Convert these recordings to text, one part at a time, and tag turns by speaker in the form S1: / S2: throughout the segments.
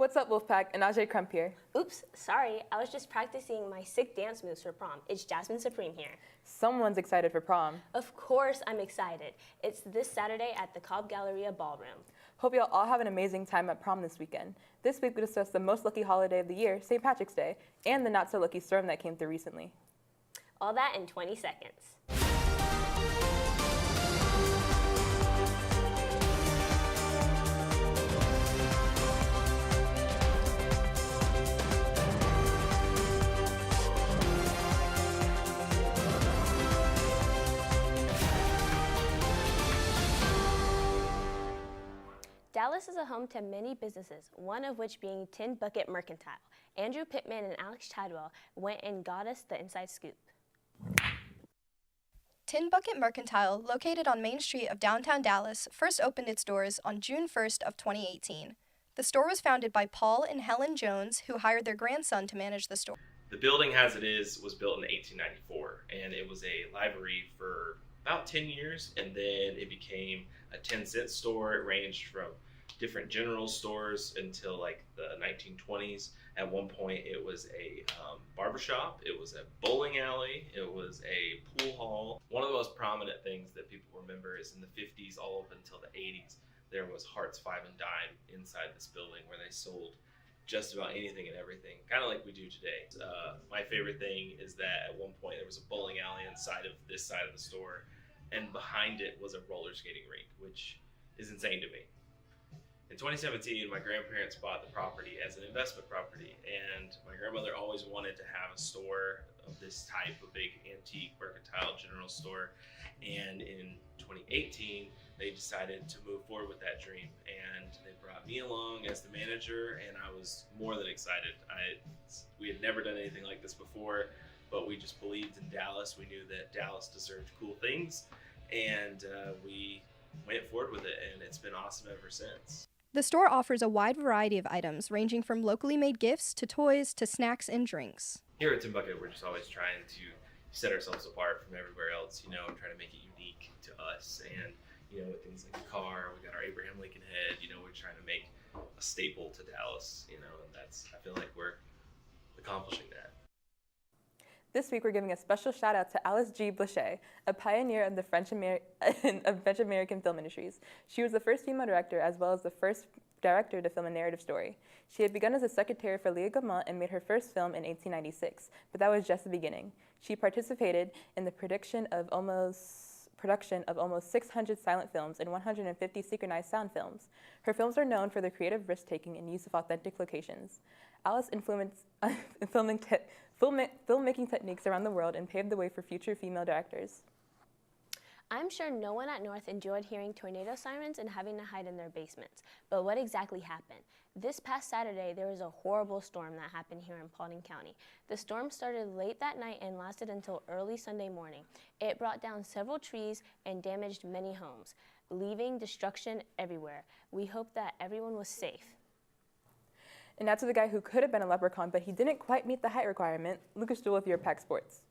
S1: What's up, Wolfpack? Anajay Crump here.
S2: Oops, sorry. I was just practicing my sick dance moves for prom. It's Jasmine Supreme here.
S1: Someone's excited for prom.
S2: Of course I'm excited. It's this Saturday at the Cobb Galleria Ballroom.
S1: Hope y'all all have an amazing time at prom this weekend. This week we discuss the most lucky holiday of the year, St. Patrick's Day, and the not-so-lucky storm that came through recently.
S2: All that in 20 seconds. Dallas is a home to many businesses, one of which being Tin Bucket Mercantile. Andrew Pittman and Alex Chadwell went and got us the inside scoop.
S3: Tin Bucket Mercantile, located on Main Street of downtown Dallas, first opened its doors on June 1st of 2018. The store was founded by Paul and Helen Jones, who hired their grandson to manage the store.
S4: The building as it is was built in 1894, and it was a library for about 10 years, and then it became a 10-cent store. It ranged from different general stores until like the 1920s. At one point it was a barbershop, it was a bowling alley, it was a pool hall. One of the most prominent things that people remember is in the 50s all up until the 80s, there was Hearts 5 and Dime inside this building where they sold just about anything and everything, kind of like we do today. My favorite thing is that at one point there was a bowling alley inside of this side of the store, and behind it was a roller skating rink, which is insane to me. In 2017, my grandparents bought the property as an investment property, and my grandmother always wanted to have a store of this type, a big antique mercantile general store. And in 2018, they decided to move forward with that dream, and they brought me along as the manager, and I was more than excited. We had never done anything like this before, but we just believed in Dallas. We knew that Dallas deserved cool things, and we went forward with it, and it's been awesome ever since.
S3: The store offers a wide variety of items, ranging from locally made gifts to toys to snacks and drinks.
S4: Here at Tin Bucket, we're just always trying to set ourselves apart from everywhere else, and trying to make it unique to us. And, with things like the car, we got our Abraham Lincoln head, we're trying to make a staple to Dallas, and I feel like we're accomplishing that.
S1: This week we're giving a special shout out to Alice G. Blanchet, a pioneer of the French-American film industries. She was the first female director as well as the first director to film a narrative story. She had begun as a secretary for Leah Gaumont and made her first film in 1896, but that was just the beginning. She participated in the production of almost 600 silent films and 150 synchronized sound films. Her films are known for their creative risk-taking and use of authentic locations. Alice influenced filmmaking techniques around the world and paved the way for future female directors.
S2: I'm sure no one at North enjoyed hearing tornado sirens and having to hide in their basements. But what exactly happened? This past Saturday, there was a horrible storm that happened here in Paulding County. The storm started late that night and lasted until early Sunday morning. It brought down several trees and damaged many homes, leaving destruction everywhere. We hope that everyone was safe.
S1: And now to the guy who could have been a leprechaun, but he didn't quite meet the height requirement, Lucas Jewell with your Pack Sports.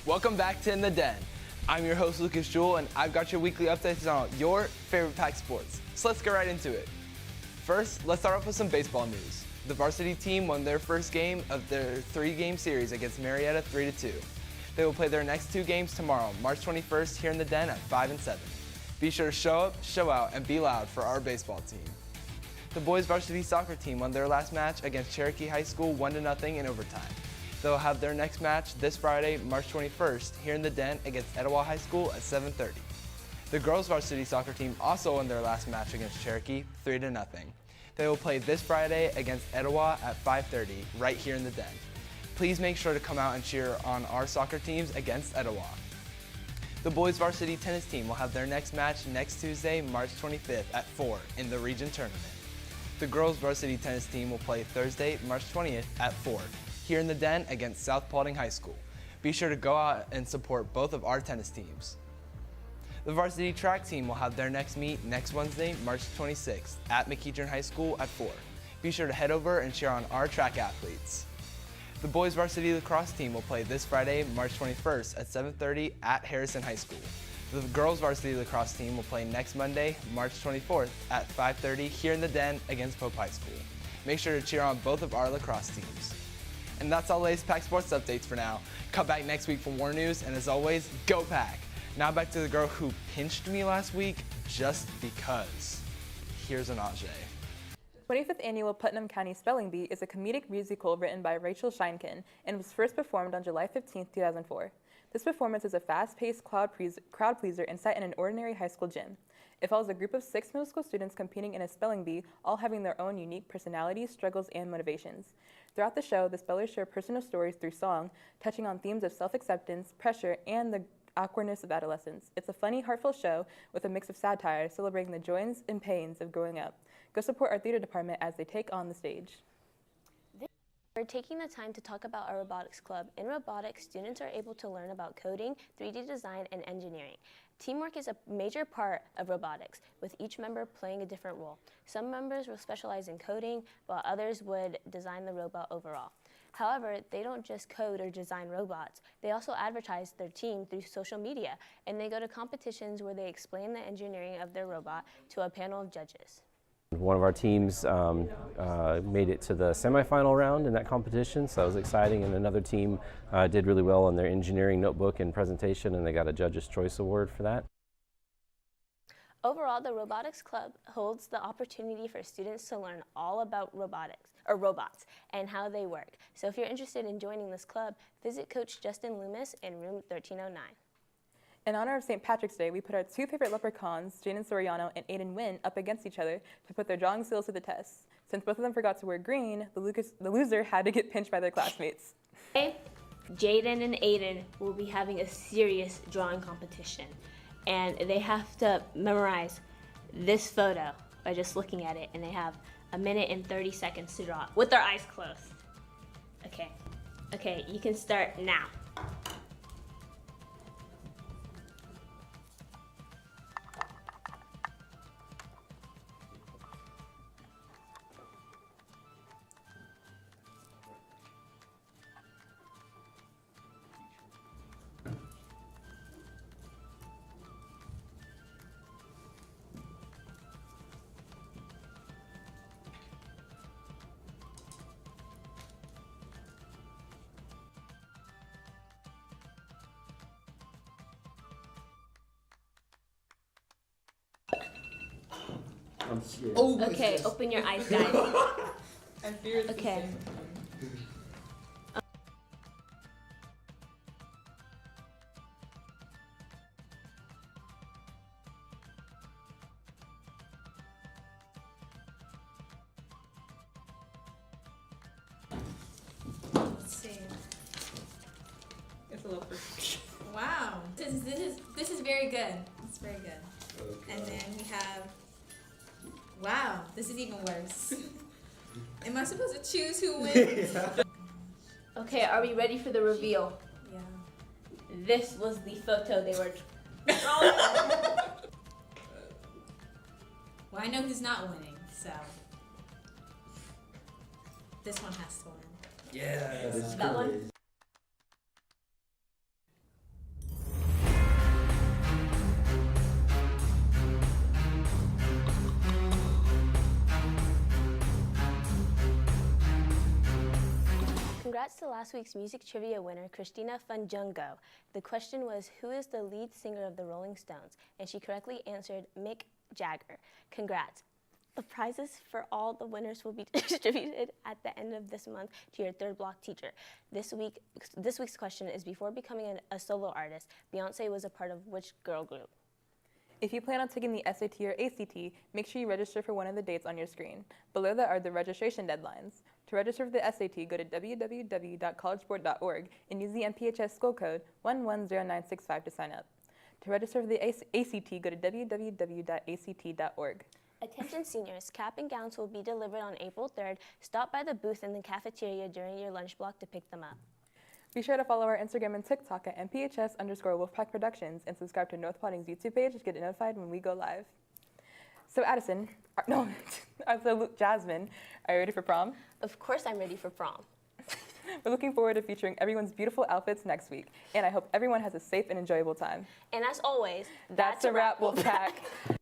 S5: Welcome back to In the Den. I'm your host, Lucas Jewell, and I've got your weekly updates on your favorite Pack Sports. So let's get right into it. First, let's start off with some baseball news. The varsity team won their first game of their 3-game series against Marietta 3-2. They will play their next 2 games tomorrow, March 21st, here in the Den at 5 and 7. Be sure to show up, show out, and be loud for our baseball team. The boys varsity soccer team won their last match against Cherokee High School 1-0 in overtime. They'll have their next match this Friday, March 21st, here in the Den against Etowah High School at 7:30. The girls varsity soccer team also won their last match against Cherokee 3-0. They will play this Friday against Etowah at 5:30, right here in the Den. Please make sure to come out and cheer on our soccer teams against Etowah. The boys varsity tennis team will have their next match next Tuesday, March 25th at 4 in the region tournament. The girls varsity tennis team will play Thursday, March 20th at 4, here in the Den against South Paulding High School. Be sure to go out and support both of our tennis teams. The varsity track team will have their next meet next Wednesday, March 26th at McEachern High School at 4. Be sure to head over and cheer on our track athletes. The boys varsity lacrosse team will play this Friday, March 21st at 7:30 at Harrison High School. The girls varsity lacrosse team will play next Monday, March 24th at 5:30 here in the Den against Pope High School. Make sure to cheer on both of our lacrosse teams. And that's all the latest Pack Sports updates for now. Come back next week for more news, and as always, go Pack! Now back to the girl who pinched me last week just because. Here's Anaje.
S1: The 25th Annual Putnam County Spelling Bee is a comedic musical written by Rachel Scheinken and was first performed on July 15, 2004. This performance is a fast-paced crowd pleaser and set in an ordinary high school gym. It follows a group of 6 middle school students competing in a spelling bee, all having their own unique personalities, struggles, and motivations. Throughout the show, the spellers share personal stories through song, touching on themes of self-acceptance, pressure, and the awkwardness of adolescence. It's a funny, heartfelt show with a mix of satire, celebrating the joys and pains of growing up. Go support our theater department as they take on the stage.
S2: We're taking the time to talk about our robotics club. In robotics, students are able to learn about coding, 3D design, and engineering. Teamwork is a major part of robotics, with each member playing a different role. Some members will specialize in coding, while others would design the robot overall. However, they don't just code or design robots. They also advertise their team through social media, and they go to competitions where they explain the engineering of their robot to a panel of judges.
S6: One of our teams made it to the semifinal round in that competition, so that was exciting, and another team did really well on their engineering notebook and presentation, and they got a Judge's Choice Award for that.
S2: Overall, the Robotics Club holds the opportunity for students to learn all about robots and how they work. So if you're interested in joining this club, visit Coach Justin Loomis in room 1309.
S1: In honor of St. Patrick's Day, we put our 2 favorite leprechauns, Jaden Soriano and Aiden Wynn, up against each other to put their drawing skills to the test. Since both of them forgot to wear green, the loser had to get pinched by their classmates.
S2: Today, Jaden and Aiden will be having a serious drawing competition, and they have to memorize this photo by just looking at it, and they have 1 minute and 30 seconds to draw it with their eyes closed. Okay, you can start now.
S7: I'm scared.
S5: Oh,
S2: Okay, open your eyes, guys.
S1: I fear it's
S2: Okay.
S8: Let's see.
S1: It's a little
S8: Wow. This is very good. It's very good.
S7: Okay.
S8: And then we have. Wow. This is even worse. Am I supposed to choose who wins?
S2: Okay, are we ready for the reveal?
S8: Yeah.
S2: This was the photo they were drawing.
S8: Well, I know who's not winning, so this one has to win.
S7: Yeah, that's
S2: That one?
S7: crazy.
S2: Congrats to last week's music trivia winner, Christina Funjungo. The question was, who is the lead singer of the Rolling Stones? And she correctly answered Mick Jagger. Congrats. The prizes for all the winners will be distributed at the end of this month to your third block teacher. This week's question is, before becoming a solo artist, Beyonce was a part of which girl group?
S1: If you plan on taking the SAT or ACT, make sure you register for one of the dates on your screen. Below that are the registration deadlines. To register for the SAT, go to www.collegeboard.org and use the MPHS school code 110965 to sign up. To register for the ACT, go to www.act.org.
S2: Attention seniors, cap and gowns will be delivered on April 3rd. Stop by the booth in the cafeteria during your lunch block to pick them up.
S1: Be sure to follow our Instagram and TikTok at MPHS_Wolfpack Productions and subscribe to North Paulding's YouTube page to get notified when we go live. So Jasmine, are you ready for prom?
S2: Of course I'm ready for prom.
S1: We're looking forward to featuring everyone's beautiful outfits next week, and I hope everyone has a safe and enjoyable time.
S2: And as always,
S1: That's a wrap, Wolfpack.